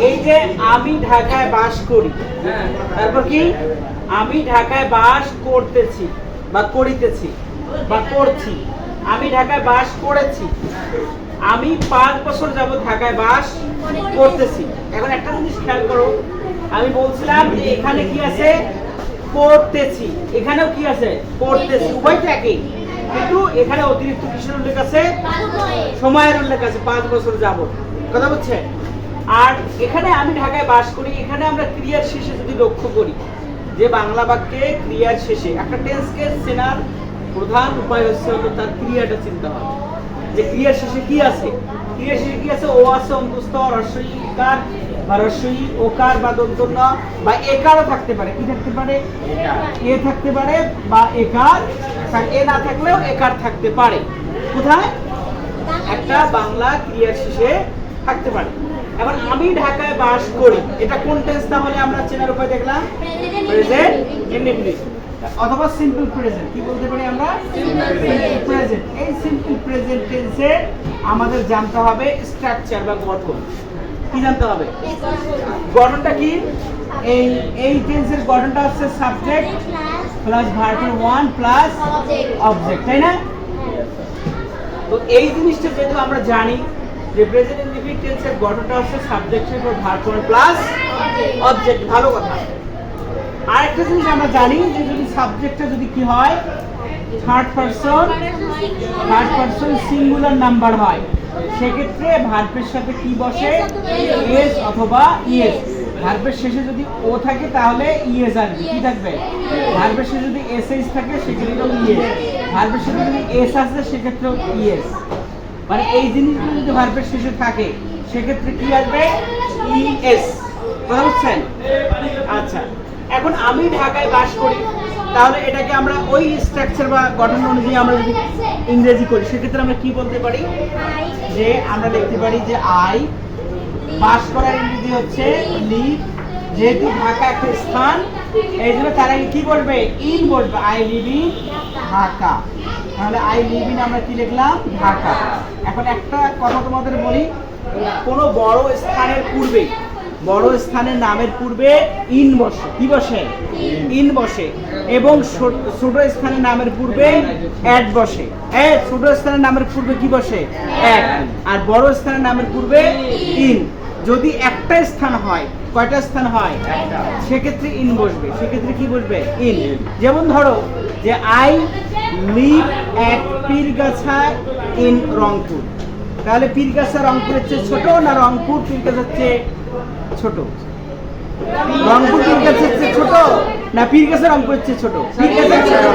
এই যে আমি ঢাকায় বাস করি, তারপর কি আমি ঢাকায় বাস করতেছি বা করিতেছি বা করছি, আমি ঢাকায় বাস করেছি, আমি 5 বছর যাবত ঢাকায় বাস করতেছি। এখন একটা জিনিস খেয়াল করো, আমি বলছিলাম যে এখানে কি আছে, করতেছি, এখানেও কি আছে, করতেছি, উভয়টা একই, কিন্তু এখানে অতিরিক্ত কিসের উল্লেখ আছে, সময়ের উল্লেখ আছে, 5 বছর যাবত। কথা বুঝছে? আর এখানে আমি ঢাকায় বাস করি, এখানে আমরা ক্রিয়ার শেষে যদি লক্ষ্য করি যে বাংলা বাক্যে ক্রিয়ার শেষে একটা টেন্সকে চেনার প্রধান উপায় হচ্ছে হলো তার ক্রিয়াটা চিন্তা হয়, যে ক্রিয়ার শেষে কি আছে। ক্রিয়ার শেষে কি আছে, ও আছে, অন্তস্থ, রস্বই ইকার বা রস্বই ওকার বা দন্ত ন বা একারও থাকতে পারে। কি থাকতে পারে? এ থাকতে পারে বা একার, এ না থাকলেও একার থাকতে পারে। কোথায়? একটা বাংলা ক্রিয়ার শেষে থাকতে পারে। এখন আমি ঢাকায় বাস করি, এটা কোন টেন্স তাহলে আমরা চেনার উপায় দেখলাম? প্রেজেন্ট ইনডিফিনিট অথবা সিম্পল প্রেজেন্ট। কি বলতে পারি আমরা? Simple present. এই সিম্পল প্রেজেন্ট টেন্সে আমাদের জানতে হবে স্ট্রাকচার বা গঠন। কি জানতে হবে? গঠনটা কি? এই টেন্সের গঠনটা হচ্ছে subject plus verb 1 plus object, তাই না? তো এই জিনিসটা যেহেতু আমরা জানি যে প্রেজেন্ট ইনডিফিনিট টেন্সের গঠনটা হচ্ছে সাবজেক্টের পর ভার্ব 1 প্লাস অবজেক্ট, ভালো কথা। আরেকটা জিনিস আমরা জানি যে যদি সাবজেক্টটা যদি কি হয়, থার্ড পারসন সিঙ্গুলার নাম্বার হয়, সেক্ষেত্রে ভার্বের সাথে কি বসে? এস অথবা ইএস। ভার্বের শেষে যদি ও থাকে তাহলে ইএস আসবে। কি থাকবে? ভার্বের শেষে যদি এসএস থাকে সেক্ষেত্রেও ইএস। ভার্বের শেষে যদি এস আসে সেক্ষেত্রেও ইএস। মানে এই জিনিসগুলো যদি ভার্বের শেষে থাকে সেক্ষেত্রে কি আসবে? ইএস। কথা বুঝছেন? আচ্ছা, এখন আমি ঢাকায় বাস করি, তাহলে এটাকে আমরা ওই স্ট্রাকচার বা গঠন অনুযায়ী আমরা যদি ইংরেজি করি সেক্ষেত্রে আমরা কি বলতে পারি? যে আমরা লিখতে পারি যে আই, বাস করার ইংরেজি হচ্ছে লিভ। যেহেতু ঢাকা একটা স্থান, এই জন্য তারা কি বলবে? ইন বলবে। I live in Dhaka. তাহলে আই লিভ ইন আমরা কি লিখলাম? ঢাকা। এখন একটা কথা তোমাদের বলি, কোনো বড় স্থানের পূর্বে, বড় স্থানের নামের পূর্বে ইন বসে। কি বসে? ইন বসে। এবং ছোট স্থানের নামের পূর্বে অ্যাট বসে। ছোট স্থানের নামের পূর্বে কি বসে? অ্যাট। আর বড় স্থানের নামের পূর্বে ইন। যদি একটা স্থান হয়, কয়টা স্থান হয়? সেক্ষেত্রে ইন বসবে। সেক্ষেত্রে কি বসবে? ইন। যেমন ধরো যে I live at Pirgachha in Rangpur, তাহলে পীরগাছা রংপুরের চেয়ে ছোট না রংপুর পীরগাছার চেয়ে ছোট? রংপুর পীরগাছার চেয়ে ছোট না পীরগাছা রংপুরের চেয়ে ছোট? পীরগাছার ছোট।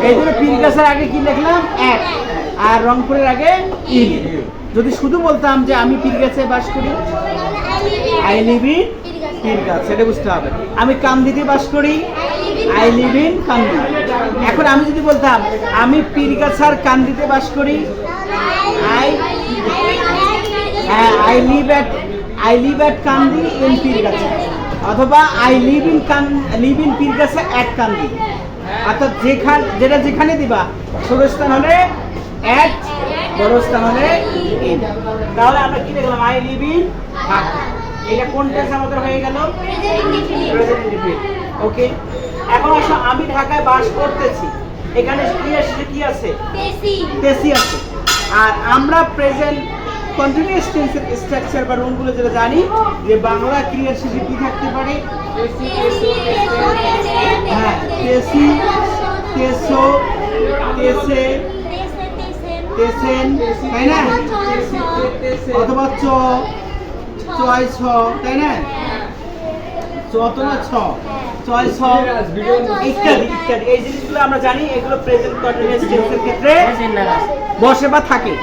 এই জন্য পীরগাছার আগে কি লিখলাম? এক, আর রংপুরের আগে ইন। যদি শুধু বলতাম যে আমি পীরগাছায় বাস করি, আই লিভ ইন পীরগাছা, সেটা বুঝতে হবে। আমি কান্দিতে বাস করি, আই লিভ ইন কান্দি। এখন আমি যদি বলতাম আমি পীরগাছার কান্দিতে বাস করি, I live at Kandi in Pirgachha, অথবা আই লিভ ইন পীরগাছা এট কান্দি। অর্থাৎ যেটা যেখানে দিবা, ছোট স্থান হলে এট, বড় স্থান হলে ইন। তাহলে আমরা কি দেখলাম? I live in Dhaka. এটা কোন টেন্স আমাদের হয়ে গেল? Present indefinite. ওকে, এখন আসো আমি ঢাকায় বাস করতেছি, এখানে ক্রিয়া শেষে কি আছে? তেসি আছে। আর আমরা প্রেজেন্ট কন্টিনিউয়াস টেন্সের স্ট্রাকচার বা রুলগুলো যেটা জানি, যে বাংলা ক্রিয়ার শেষে কি থাকতে পারে? হ্যাঁ, তেসি, তেসো, তেসে, তেসেন, তাই না? অথবা চ, চয় ছ, তাই না? চত না ছ, চয় ছ, ইত্যাদি ইত্যাদি। এই জিনিসগুলো আমরা জানি, এগুলো প্রেজেন্ট কন্টিনিউয়াস টেন্সের ক্ষেত্রে বসে বা থাকে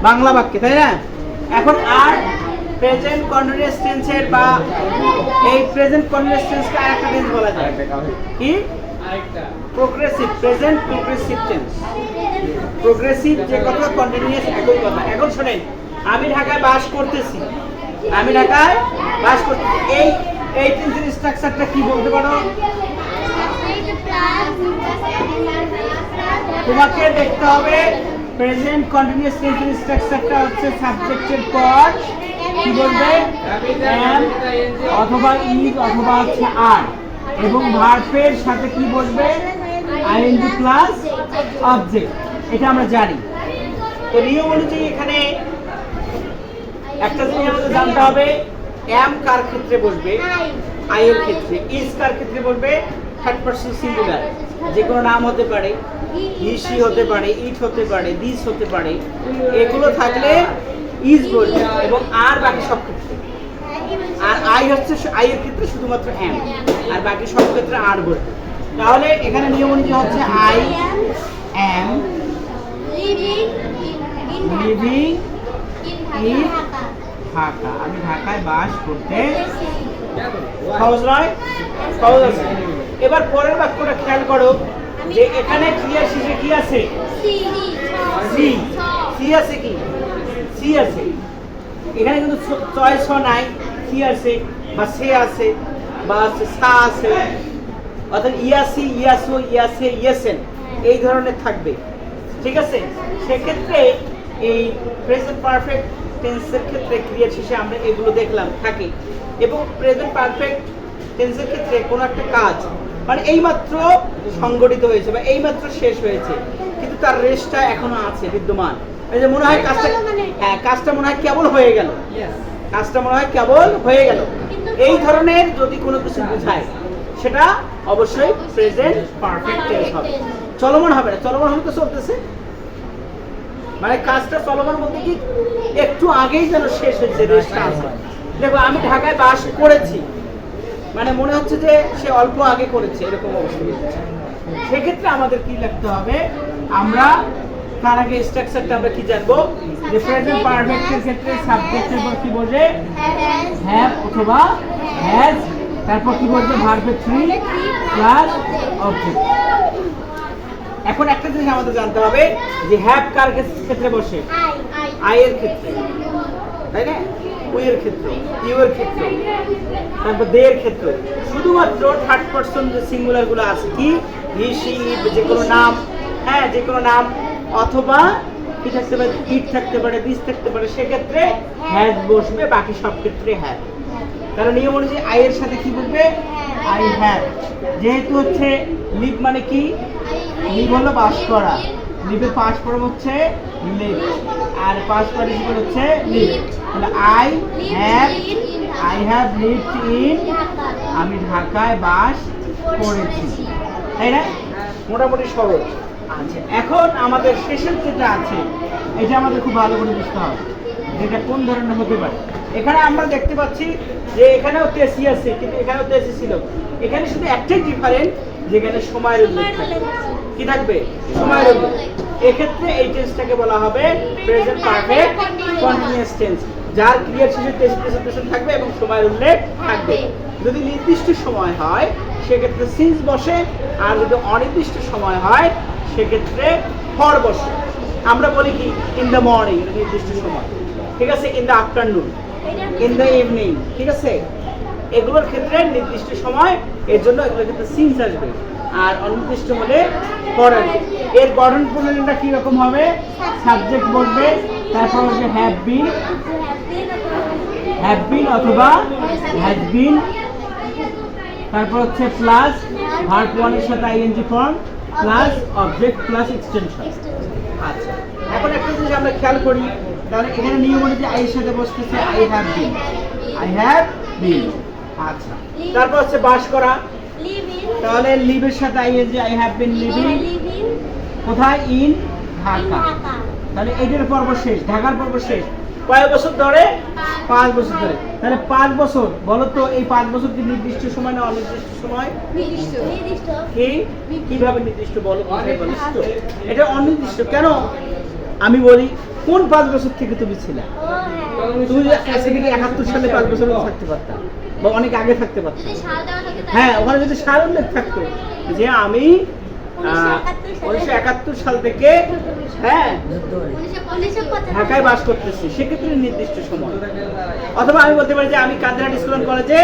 বাংলা বাক্যে, তাই না? এখন আর প্রেজেন্ট কন্টিনিউয়াস টেন্সের বা এই প্রেজেন্ট কন্টিনিউয়াস টেন্সকে আরেকটা টেন্স বলা যায়। কি? Progressive, present progressive tense. Progressive যে কথা, কন্টিনিউয়াস একই কথা। এখন শুনেন, আমি ঢাকায় বাস করতেছি, আমি ঢাকায় বাস করতেছি, এই টেন্সের স্ট্রাকচারটা কি বলতে পারো? তোমাকে দেখতে হবে প্রেজেন্ট কন্টিনিউয়াস টেন্সের স্ট্রাকচারটা হচ্ছে সাবজেক্টের পর কি বলবে? am, অথবা ইজ অথবা হচ্ছে আর, এবং ভার্বের সাথে কি বসবে? ING plus object. এটা আমরা জানি। তো নিয়ম অনুযায়ী এখানে একটা জিনিস আমাদের জানতে হবে, এম কার ক্ষেত্রে বসবে? আই এর ক্ষেত্রে। ইজ কার ক্ষেত্রে বসবে? Third person singular. যে কোনো নাম হতে পারে, হি সি হতে পারে, ইট হতে পারে, দিস হতে পারে। এগুলো থাকলে ইজ বসবে, এবং আর বাকি সব ক্ষেত্রে। আর আই হচ্ছে আই এর ক্ষেত্রে শুধুমাত্র এম, আর বাকি সব ক্ষেত্রে আর বসবে। তাহলে এখানে নিয়ম অনুযায়ী হচ্ছে I am living in Dhaka. আমি ঢাকায় বাস করতে। সহজ নয়? সহজ আছে। এবার পরের বাক্যটা খেয়াল করো, যে এখানে ক্রিয়ার শেষে কি আছে? সি। সি আছে কি? সি আছে। এখানে কিন্তু চয়েস নাই, সি আছে বা সে আছে বা সা আছে, অর্থাৎ ইয়াসি, ইয়াসো, ইয়াসে, ইয়েসেন এই ধরনের থাকবে। ঠিক আছে? সেক্ষেত্রে এই প্রেজেন্ট পারফেক্ট টেন্সের ক্ষেত্রে ক্রিয়ার শেষে আমরা এগুলো দেখলাম থাকে। এবং প্রেজেন্ট পারফেক্ট টেন্সের ক্ষেত্রে কোনো একটা কাজ মানে এইমাত্র সংগঠিত হয়েছে বা এইমাত্র শেষ হয়েছে, কিন্তু তার রেস্টটা এখনো আছে, বিদ্যমান। এই যে মনে হয় কাজটা, হ্যাঁ কাজটা মনে হয় কেবল হয়ে গেল, কাজটা মনে হয় কেবল হয়ে গেল, এই ধরনের যদি কোনো কিছু বোঝায় সেটা অবশ্যই প্রেজেন্ট পারফেক্ট টেন্স হবে। চলমান হবে না, চলমান হলে তো চলতেছে, মানে কাজটা চলমান বলতে কি একটু আগেই যেন শেষ হয়েছে, রেস্টটা আছে। দেখো আমি ঢাকায় বাস করেছি, মানে মনে হচ্ছে যে সে অল্প আগে করেছে, এরকম অবস্থা। সেক্ষেত্রে আমাদের কি লিখতে হবে? আমরা তার আগে স্ট্রাকচারটা আমরা কি জানবো? যে প্রেজেন্ট পারফেক্টের ক্ষেত্রে সাবজেক্টের পর কি বসে? হ্যাভ অথবা হ্যাজ, তারপর কি বলছে? ভার্বের থ্রি প্লাস অবজেক্ট। এখন একটা জিনিস আমাদের জানতে হবে যে হ্যাভ কার ক্ষেত্রে বসে? আই এর ক্ষেত্রে, তাই না? উই এর ক্ষেত্রে, ইউ এর ক্ষেত্রে, তারপর দে এর ক্ষেত্রে। শুধুমাত্র থার্ড পারসন যে সিঙ্গুলার গুলো আছে, কি হি সি ইট, যে কোনো নাম, হ্যাঁ যে কোনো নাম, অথবা কি থাকতে পারে? ইট থাকতে পারে, দিস থাকতে পারে, সেক্ষেত্রে হ্যাজ বসবে, বাকি সব ক্ষেত্রে হ্যাভ। কারণ নিয়ম অনুযায়ী আই এর সাথে কি বলবে? I have. যেহেতু হচ্ছে লিভ মানে কি? লিভ হলো বাস করা, লিভের পাস্ট ফর্ম হচ্ছে লিভ, আর পাস্ট পার্টিসিপল হচ্ছে লিভ। তাহলে আই হ্যাভ লিভড ইন, আমি ঢাকায় বাস করেছি, তাই না? মোটামুটি সহজ। আচ্ছা, এখন আমাদের শেষের যেটা আছে এটা আমাদের খুব ভালো করে বুঝতে হবে, যেটা কোন ধরনের হতে পারে। এখানে আমরা দেখতে পাচ্ছি যে এখানেও তেসি আছে, কিন্তু এখানেও তেসি ছিল। এখানে শুধু একটাই ডিফারেন্ট, যেখানে সময়ের উল্লেখ থাকবে। কি থাকবে? সময়ের উল্লেখ। এক্ষেত্রে এই টেন্সটাকে বলা হবে প্রেজেন্ট পারফেক্ট কন্টিনিউয়াস টেন্স, যার ক্রিয়ার শেষে টেন্স প্রেজেন্টেশন থাকবে এবং সময়ের উল্লেখ থাকবে। যদি নির্দিষ্ট সময় হয় সেক্ষেত্রে সিন্স বসে, আর যদি অনির্দিষ্ট সময় হয় সেক্ষেত্রে ফর বসে। আমরা বলি কি ইন দ্য মর্নিং, নির্দিষ্ট সময়, ঠিক আছে, in the afternoon, in the evening, ঠিক আছে। এগুলোর ক্ষেত্রে নির্দিষ্ট সময়, এর জন্য এগুলোর ক্ষেত্রে সিন্স আসবে, আর অনির্দিষ্ট হলে ফর আসবে। এর গঠন প্রণালীটা কি রকম হবে? সাবজেক্ট বলবে, তারপর হচ্ছে হ্যাভ বিন অথবা হ্যাজ বিন, তারপর হচ্ছে প্লাস ভার্ব ওয়ানের সাথে ING form plus object plus extension. আচ্ছা, এখন একটা জিনিস আমরা খেয়াল করি, তাহলে এখানে নিয়ম অনুযায়ী আই এর সাথে বসতেছে আই হ্যাভ বিন। আচ্ছা, তারপর হচ্ছে বাস করা, তাহলে লিভের সাথে ING I have been living, কোথায়? ইন ঢাকা। তাহলে এটার পর্ব শেষ, ঢাকার পর্ব শেষ। কয় বছর ধরে? 5 বছর ধরে। তাহলে 5 বছর, বলো তো এই 5 বছর কি নির্দিষ্ট সময় না অনির্দিষ্ট সময়? নির্দিষ্ট। কিভাবে নির্দিষ্ট বলো? অনির্দিষ্ট। এটা অনির্দিষ্ট কেন? আমি বলি, কোন 5 বছর থেকে তুমি ছিলে? তুমি 71 সালে 5 বছর থাকতে পারতাম, বা অনেক আগে থাকতে পারতাম। হ্যাঁ, ওখানে যদি সাল উল্লেখ থাকতো যে আমি 1971 সাল থেকে হ্যাঁ ঢাকায় বাস করতেছি, সেক্ষেত্রে নির্দিষ্ট সময়। অথবা আমি বলতে পারি যে আমি কাদিরহাট স্কুল অ্যান্ড কলেজে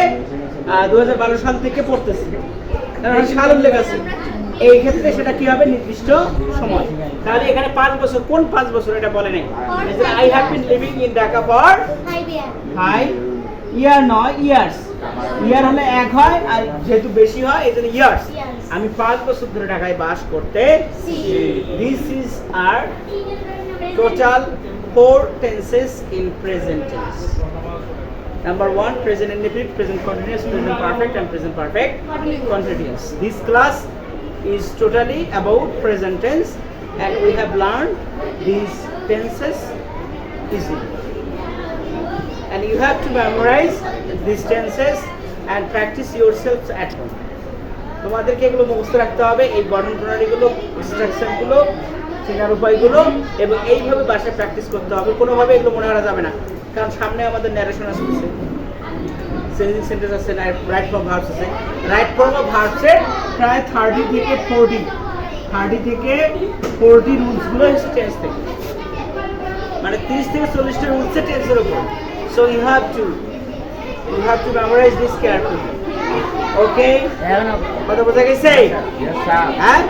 2012 সাল থেকে পড়তেছি, সাল উল্লেখ আছে, এই ক্ষেত্রে সেটা কি হবে? নির্দিষ্ট সময়। তাহলে এখানে 5 বছর, কোন 5 বছর এটা বলে নাই। I have been living in Dhaka for 5 ইয়ার নয়, ইয়ার্স। ইয়ার হলে এক হয়, আর যেহেতু বেশি হয় এই জন্য ইয়ার্স। আমি 5 বছর ধরে ঢাকায় বাস করতে। This is our total 4 tenses in present tense. Number 1, present indefinite, present continuous, present perfect and present perfect continuous. This class is totally about present tense and we have learned these tenses easily. And you have to memorize these tenses and practice yourselves at home. তোমাদেরকে এগুলো মুখস্থ রাখতে হবে, এই গঠন প্রণালীগুলো, স্ট্রাকচারগুলো, চেনার উপায়গুলো, এবং এইভাবে বাসায় প্র্যাকটিস করতে হবে। কোনোভাবে এগুলো মনে করা যাবে না, কারণ সামনে আমাদের ন্যারেশন আসছে, সেন্টেন্স সেন্টেন্স আছে, রাইট ফর্ম ভার্বস আছে। রাইট ফর্ম অফ ভার্বসের প্রায় 30 থেকে 40 রুলসগুলো এসে টেন্স থেকে, মানে 30 থেকে 40টা রুলসে টেন্সের উপর। So you have to memorise this carefully. Okay, কথা বোঝা গেছে? হ্যাঁ।